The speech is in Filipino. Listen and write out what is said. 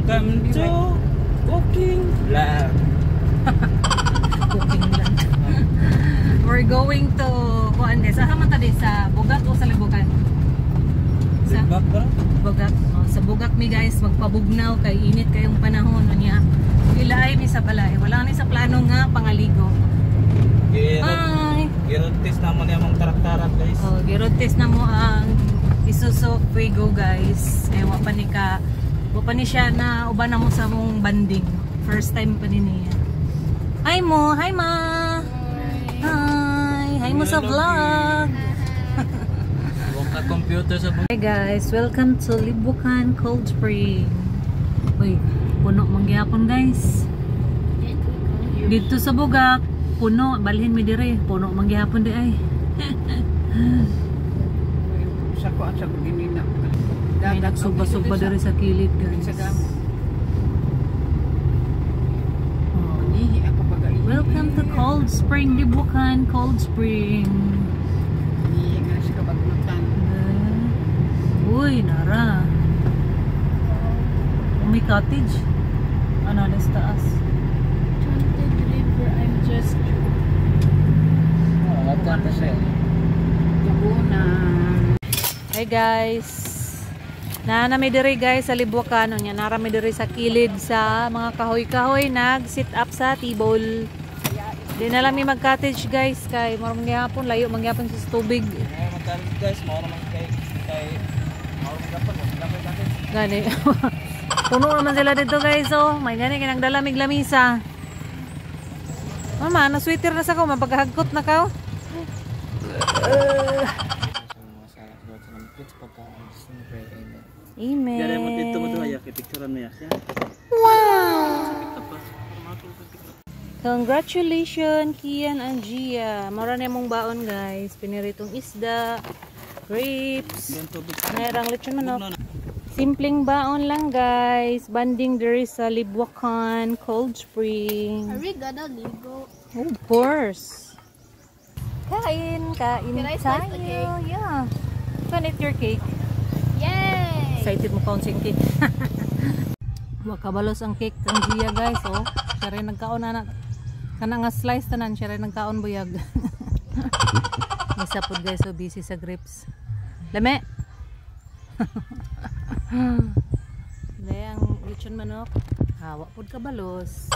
Welcome to Cooking Vlog. Cooking vlog. We're going to kuan des. Sa man ta des sa Bugak o sa Libukan? Sa Bugak ba? Bugak. Oh, sa Bugak mi guys, magpabugnaw kay init kayong panahon unya. Ilay mi sa balay. Wala ni sa plano nga pangaligo. Ay, Girotis naman yung tarak-tarak guys. oh, girotis na mo ang Isuzu Fuego guys. Eh wa pa ni siya na uban na mo sa mong banding. First time pa din niya. Hi mo, hi ma. Hi mo sa vlog. Huwag ka computer sa Hi guys, welcome to Libukan Cold Spring. Uy, puno mangyapon guys. Dito sa Bugak, puno, balhin mi dire, puno mangyapon di ay. Sa ko at sa ginina. May nagsuba-suba dire sa kilid guys. Welcome to Cold Spring, Libukan Cold Spring. Uy, nara. May cottage. Ano, nasa taas? Chanted River, I'm just Maganda siya. Hey guys. Nami diri guys sa Libukan nya narami diri sa kilid sa mga kahoy-kahoy nag-sit up sa table. Di na lang mi mag-cottage guys kay mao mangyapon layo mangyapon sa tubig. Mag-cottage guys, mao naman kay mao dapat Gani. Puno naman sila dito guys oh. May gani kinang dala mig lamisa. Mama, na sweater na sa ko mapagahagkot na ka. Amen. Dari mo dito mo ya picturean mo ya. Wow! Congratulations Kian and Gia. Mara na mong baon guys. Piniritong isda, grapes, mayroong lechon manok. Simpleng baon lang guys. Banding there sa Libukan Cold Spring. Are we gonna ligo? Oh, of course. Kain Can I slice the cake? tayo. Yeah. Can eat your cake. Yay! Excited mo kaunsing cake. Wakabalos ang cake ang Gia guys oh. Siya rin nagkaon na kana nga slice tanan siya rin nagkaon buyag. Isa po guys so busy sa grapes. Lame. Dayang lechon manok. Hawa pud kabalos.